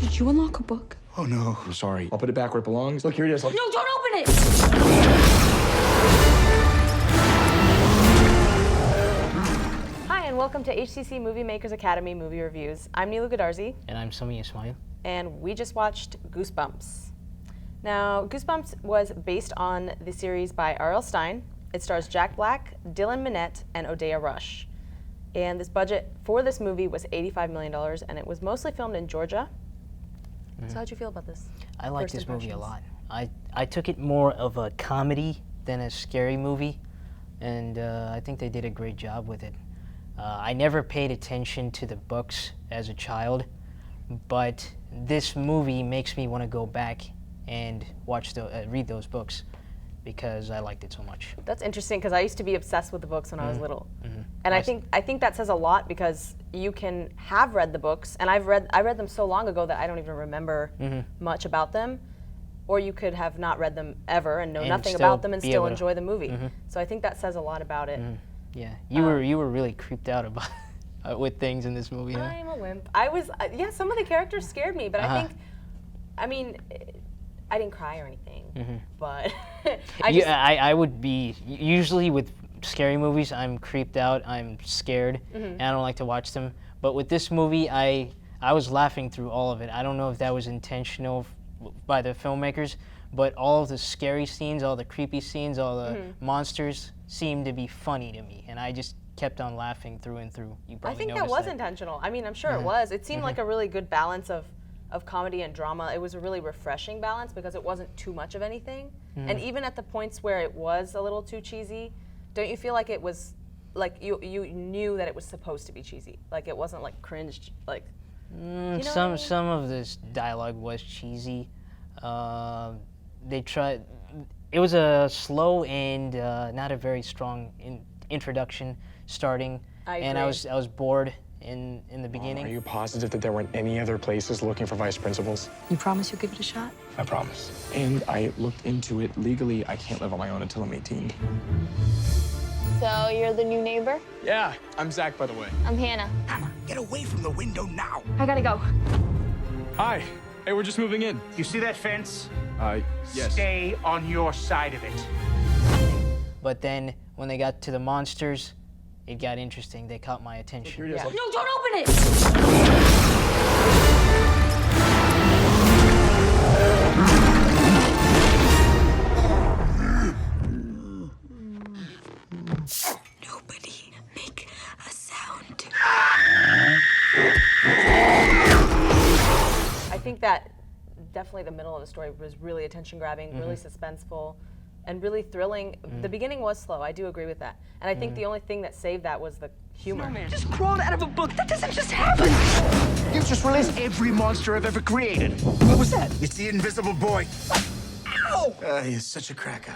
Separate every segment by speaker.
Speaker 1: Did you unlock a book?
Speaker 2: Oh, no. I'm sorry. I'll put it back where it belongs. Look, here it is. Look.
Speaker 1: No, don't open it!
Speaker 3: Hi, and welcome to HCC MovieMakers Academy Movie Reviews. I'm Neelou Goodarzi.
Speaker 4: And I'm Sami, Ismail.
Speaker 3: And we just watched Goosebumps. Now, Goosebumps was based on the series by R.L. Stine. It stars Jack Black, Dylan Minnette, and Odeya Rush. And this budget for this movie was $85 million, and it was mostly filmed in Georgia. So how'd you feel about this?
Speaker 4: I like this movie a lot. I took it more of a comedy than a scary movie, and I think they did a great job with it. I never paid attention to the books as a child, but this movie makes me want to go back and read those books because I liked it so much.
Speaker 3: That's interesting because I used to be obsessed with the books when I was little. And I think that says a lot because you can have read the books, and I read them so long ago that I don't even remember much about them, or you could have not read them ever and know nothing about them and still enjoy the movie. So I think that says a lot about it.
Speaker 4: Yeah, you were really creeped out about with things in this movie. Huh?
Speaker 3: I'm a wimp. I was some of the characters scared me, but I didn't cry or anything, but
Speaker 4: I would be, usually with scary movies, I'm creeped out, I'm scared, and I don't like to watch them. But with this movie, I was laughing through all of it. I don't know if that was intentional by the filmmakers, but all of the scary scenes, all the creepy scenes, all the monsters seemed to be funny to me, and I just kept on laughing through and through. You probably
Speaker 3: I think that
Speaker 4: noticed
Speaker 3: was intentional. I mean, I'm sure it was. It seemed like a really good balance of comedy and drama. It was a really refreshing balance because it wasn't too much of anything. And even at the points where it was a little too cheesy, don't you feel like it was, like you knew that it was supposed to be cheesy? Like it wasn't like cringed, like,
Speaker 4: some of this dialogue was cheesy. They tried, it was a slow and not a very strong introduction starting. I was bored in the beginning.
Speaker 2: Are you positive that there weren't any other places looking for vice principals?
Speaker 1: You promise you'll give it a shot?
Speaker 2: I promise. And I looked into it. Legally, I can't live on my own until I'm 18.
Speaker 5: So you're the new neighbor?
Speaker 2: Yeah, I'm Zach, by the way.
Speaker 5: I'm Hannah.
Speaker 6: Hannah, get away from the window now.
Speaker 1: I gotta go.
Speaker 2: Hi. Hey, we're just moving in.
Speaker 6: You see that fence?
Speaker 2: Yes.
Speaker 6: Stay on your side of it.
Speaker 4: But then when they got to the monsters, it got interesting. They caught my attention.
Speaker 3: Yeah.
Speaker 1: No, don't open it!
Speaker 7: Nobody make a sound.
Speaker 3: I think that definitely the middle of the story was really attention-grabbing, really suspenseful, and really thrilling. The beginning was slow, I do agree with that. And I think the only thing that saved that was the humor.
Speaker 7: Just crawled out of a book. That doesn't just happen.
Speaker 6: You've just released every monster I've ever created.
Speaker 7: What was that?
Speaker 6: It's the Invisible Boy.
Speaker 7: Ow!
Speaker 6: He's such a cracker.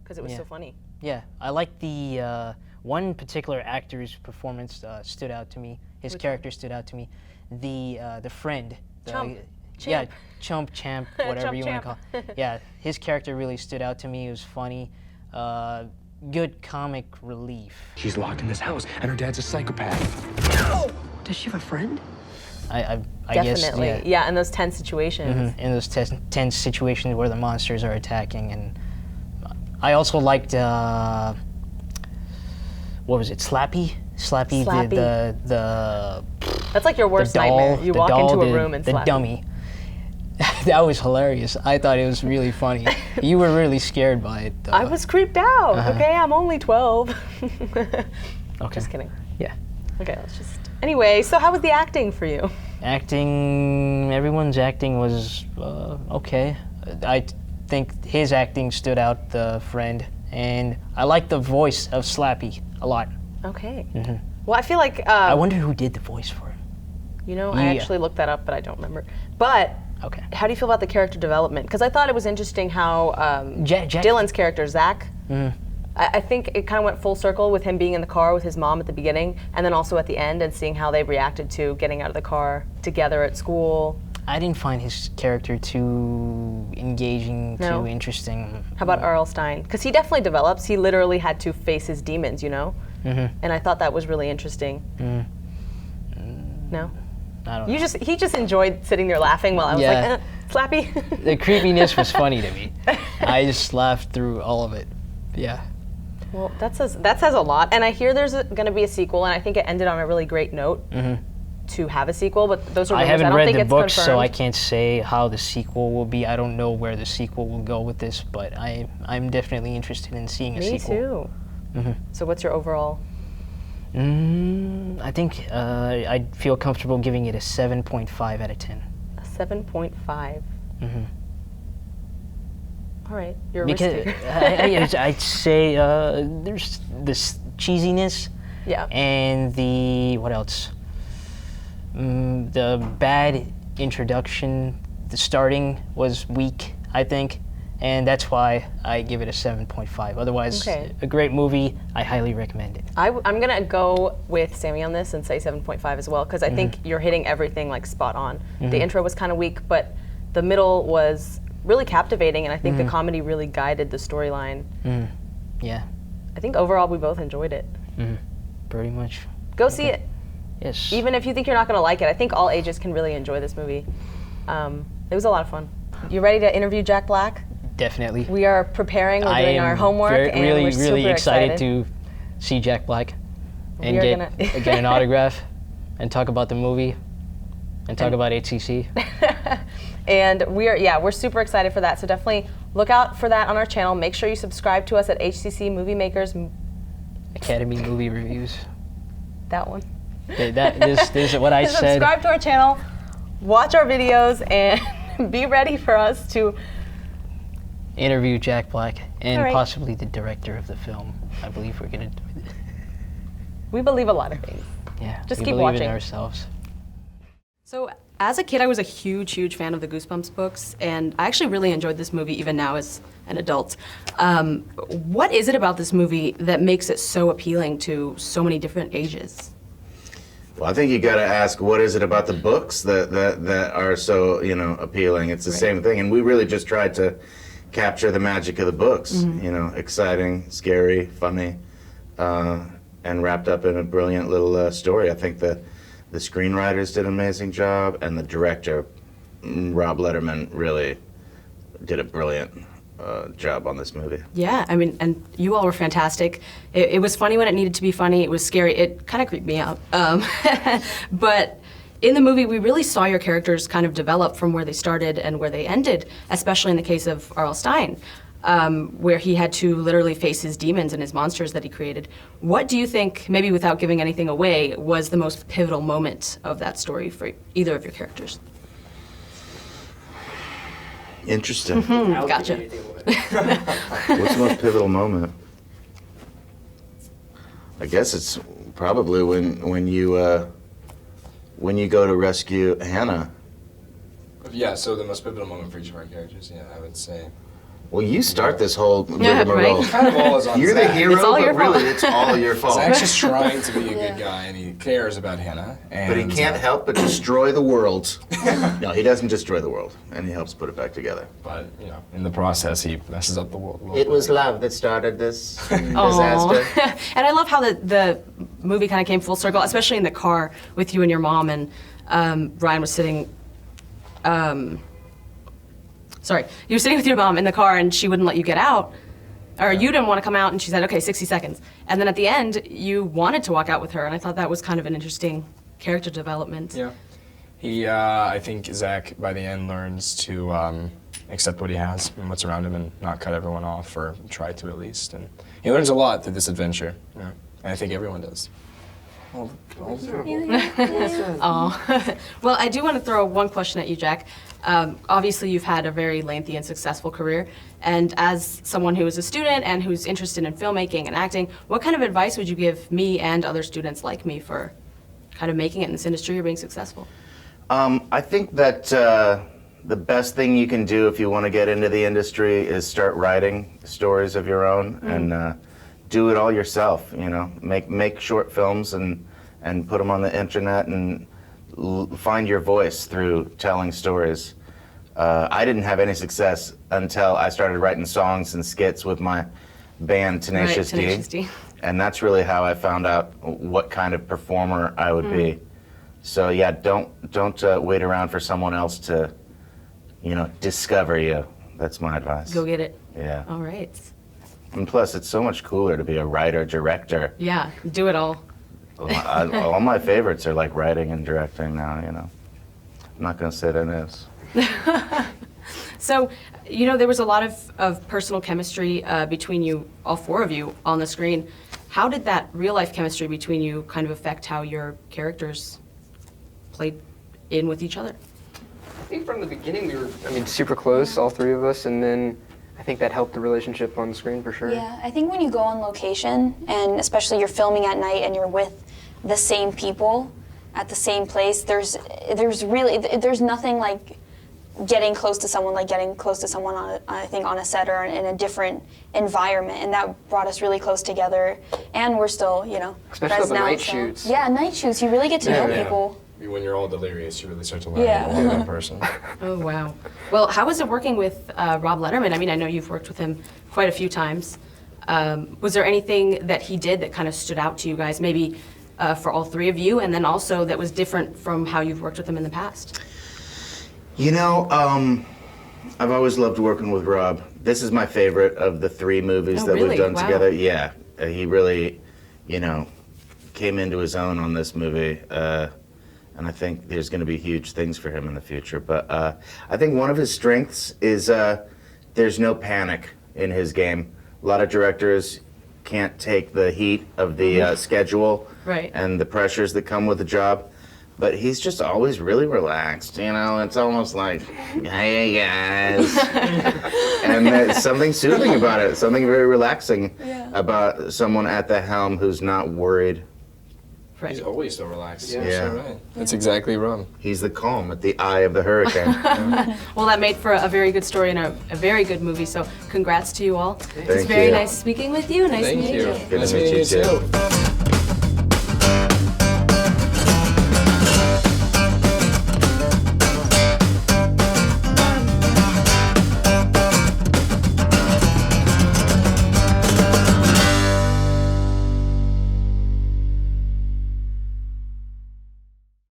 Speaker 3: Because it was so funny.
Speaker 4: Yeah, I like the one particular actor's performance stood out to me. His character stood out to me. The friend.
Speaker 3: Chump.
Speaker 4: Yeah, Chump, Champ, whatever
Speaker 3: Chump
Speaker 4: you want to call it. Yeah, his character really stood out to me. It was funny. Good comic relief.
Speaker 2: She's locked in this house, and her dad's a psychopath.
Speaker 7: Does she have a friend?
Speaker 4: I
Speaker 3: Definitely.
Speaker 4: guess,
Speaker 3: Yeah, in those tense situations.
Speaker 4: in those tense situations where the monsters are attacking. And I also liked, what was it, Slappy? Slappy. The
Speaker 3: That's like your worst
Speaker 4: doll,
Speaker 3: nightmare. You walk into a room and
Speaker 4: the
Speaker 3: slap
Speaker 4: dummy. That was hilarious. I thought it was really funny. You were really scared by it, though.
Speaker 3: I was creeped out. Okay, I'm only 12.
Speaker 4: Okay.
Speaker 3: Just kidding.
Speaker 4: Yeah.
Speaker 3: Okay, let's just. Anyway, so how was the acting for you?
Speaker 4: Everyone's acting was okay. I think his acting stood out, the friend, and I like the voice of Slappy a lot.
Speaker 3: Okay. Well, I feel like.
Speaker 4: I wonder who did the voice for him.
Speaker 3: You know, I actually looked that up, but I don't remember. But.
Speaker 4: Okay.
Speaker 3: How do you feel about the character development? Because I thought it was interesting how Dylan's character, Zach, I think it kind of went full circle with him being in the car with his mom at the beginning, and then also at the end, and seeing how they reacted to getting out of the car together at school.
Speaker 4: I didn't find his character too engaging, too interesting.
Speaker 3: How about R.L. Stine? Because he definitely develops. He literally had to face his demons, you know? And I thought that was really interesting. No?
Speaker 4: I don't know.
Speaker 3: He just enjoyed sitting there laughing while I was
Speaker 4: Yeah.
Speaker 3: like, slappy.
Speaker 4: The creepiness was funny to me. I just laughed through all of it. Yeah.
Speaker 3: Well, that says a lot. And I hear there's going to be a sequel, and I think it ended on a really great note to have a sequel. But those are
Speaker 4: I
Speaker 3: rumors.
Speaker 4: haven't
Speaker 3: don't
Speaker 4: read
Speaker 3: think
Speaker 4: the
Speaker 3: it's
Speaker 4: books, so I
Speaker 3: confirmed.
Speaker 4: can't say how the sequel will be. I don't know where the sequel will go with this, but I'm definitely interested in seeing a
Speaker 3: Me
Speaker 4: sequel.
Speaker 3: too. So what's your overall?
Speaker 4: I think I'd feel comfortable giving it a 7.5 out of 10.
Speaker 3: A 7.5. All right, you're
Speaker 4: Because
Speaker 3: risky.
Speaker 4: I'd say there's this cheesiness
Speaker 3: Yeah.
Speaker 4: and the, what else? The bad introduction, the starting was weak, I think, and that's why I give it a 7.5. Otherwise,
Speaker 3: Okay.
Speaker 4: a great movie. I highly recommend it.
Speaker 3: I'm gonna go with Sami on this and say 7.5 as well, because I think you're hitting everything like spot on. The intro was kind of weak, but the middle was really captivating, and I think the comedy really guided the storyline.
Speaker 4: Yeah,
Speaker 3: I think overall we both enjoyed it.
Speaker 4: pretty much.
Speaker 3: Go see it,
Speaker 4: Yes.
Speaker 3: even if you think you're not gonna like it. I think all ages can really enjoy this movie. It was a lot of fun. You ready to interview Jack Black?
Speaker 4: Definitely.
Speaker 3: We are preparing. We're
Speaker 4: I
Speaker 3: doing
Speaker 4: am
Speaker 3: our homework, and
Speaker 4: really,
Speaker 3: we're super
Speaker 4: really excited
Speaker 3: excited
Speaker 4: to see Jack Black and
Speaker 3: We are
Speaker 4: get an autograph and talk about the movie and talk about HCC.
Speaker 3: And we're super excited for that. So definitely look out for that on our channel. Make sure you subscribe to us at HCC MovieMakers.
Speaker 4: Academy Movie Reviews.
Speaker 3: That one.
Speaker 4: Okay, this is what I said.
Speaker 3: Subscribe to our channel, watch our videos, and be ready for us to.
Speaker 4: Interview Jack Black and
Speaker 3: All right.
Speaker 4: possibly the director of the film. I believe we're gonna do it.
Speaker 3: We believe a lot of things.
Speaker 4: Yeah,
Speaker 3: Just
Speaker 4: we
Speaker 3: keep
Speaker 4: believe
Speaker 3: watching.
Speaker 4: in ourselves.
Speaker 8: So, as a kid, I was a huge, huge fan of the Goosebumps books, and I actually really enjoyed this movie even now as an adult. What is it about this movie that makes it so appealing to so many different ages?
Speaker 9: Well, I think you got to ask, what is it about the books that are so appealing? It's the same thing, and we really just tried to capture the magic of the books. Exciting, scary, funny, and wrapped up in a brilliant little story. I think the screenwriters did an amazing job, and the director, Rob Letterman, really did a brilliant job on this movie.
Speaker 8: Yeah, I mean, and you all were fantastic. It was funny when it needed to be funny. It was scary. It kind of creeped me out. But in the movie, we really saw your characters kind of develop from where they started and where they ended, especially in the case of R.L. Stine, where he had to literally face his demons and his monsters that he created. What do you think, maybe without giving anything away, was the most pivotal moment of that story for either of your characters?
Speaker 9: Interesting.
Speaker 8: Gotcha.
Speaker 9: What's the most pivotal moment? I guess it's probably when you go to rescue Hannah.
Speaker 2: Yeah, so the most pivotal moment for each of our characters, I would say.
Speaker 9: Well, you start this whole
Speaker 8: Yeah,
Speaker 9: rigmarole.
Speaker 8: right.
Speaker 2: Kind of all is on
Speaker 9: You're the
Speaker 2: Zach.
Speaker 9: hero,
Speaker 8: It's all
Speaker 9: but
Speaker 8: your fault.
Speaker 9: really it's all your fault.
Speaker 2: Zach's just trying to be a good guy, and he cares about Hannah. And,
Speaker 9: But he can't help but destroy the world. No, he doesn't destroy the world, and he helps put it back together.
Speaker 2: But, in the process, he messes up the world. a little
Speaker 9: It
Speaker 2: bit.
Speaker 9: was love that started this
Speaker 8: Aw.
Speaker 9: disaster.
Speaker 8: And I love how the movie kind of came full circle, especially in the car with you and your mom, and Ryan was sitting. Sorry, you were sitting with your mom in the car, and she wouldn't let you get out, or you didn't want to come out, and she said, "Okay, 60 seconds." And then at the end, you wanted to walk out with her, and I thought that was kind of an interesting character development.
Speaker 2: Yeah. He, I think Zach, by the end, learns to accept what he has and what's around him and not cut everyone off, or try to at least. And he learns a lot through this adventure. And I think everyone does.
Speaker 8: Oh. Well, I do want to throw one question at you, Jack. Obviously, you've had a very lengthy and successful career, and as someone who is a student and who's interested in filmmaking and acting, what kind of advice would you give me and other students like me for kind of making it in this industry or being successful?
Speaker 9: I think that the best thing you can do if you want to get into the industry is start writing stories of your own and do it all yourself. Make short films and put them on the internet and find your voice through telling stories. I didn't have any success until I started writing songs and skits with my band Tenacious
Speaker 8: Tenacious D.
Speaker 9: And that's really how I found out what kind of performer I would be. So yeah, don't wait around for someone else to, discover you. That's my advice.
Speaker 8: Go get it.
Speaker 9: Yeah.
Speaker 8: All right.
Speaker 9: And plus, it's so much cooler to be a writer, director.
Speaker 8: Yeah, do it all.
Speaker 9: All my favorites are like writing and directing now, I'm not going to say that is.
Speaker 8: So, there was a lot of personal chemistry between you, all four of you, on the screen. How did that real-life chemistry between you kind of affect how your characters played in with each other?
Speaker 10: I think from the beginning we were, super close, all three of us, and then I think that helped the relationship on screen for sure.
Speaker 11: Yeah, I think when you go on location, and especially you're filming at night and you're with the same people at the same place, there's nothing like getting close to someone on a set or in a different environment, and that brought us really close together. And we're still,
Speaker 10: especially
Speaker 11: friends
Speaker 10: the
Speaker 11: now.
Speaker 10: night shoots.
Speaker 11: Yeah, night shoots. You really get to know people.
Speaker 2: When you're all delirious, you really start to learn more about that person.
Speaker 8: Oh, wow. Well, how was it working with Rob Letterman? I know you've worked with him quite a few times. Was there anything that he did that kind of stood out to you guys, maybe for all three of you, and then also that was different from how you've worked with him in the past?
Speaker 9: I've always loved working with Rob. This is my favorite of the three movies that we've done together. Yeah, he really, came into his own on this movie. And I think there's going to be huge things for him in the future. But I think one of his strengths is there's no panic in his game. A lot of directors can't take the heat of the schedule and the pressures that come with the job. But he's just always really relaxed, It's almost like, hey guys. And there's something soothing about it, something very relaxing about someone at the helm who's not worried.
Speaker 2: He's always so relaxed.
Speaker 9: Yeah.
Speaker 2: You're so right. That's exactly wrong.
Speaker 9: He's the calm at the eye of the hurricane.
Speaker 8: Well, that made for a very good story and a very good movie, so congrats to you all.
Speaker 9: Thank
Speaker 8: It's very
Speaker 9: you.
Speaker 8: nice speaking with you. Nice meeting you.
Speaker 9: Good to meet you too.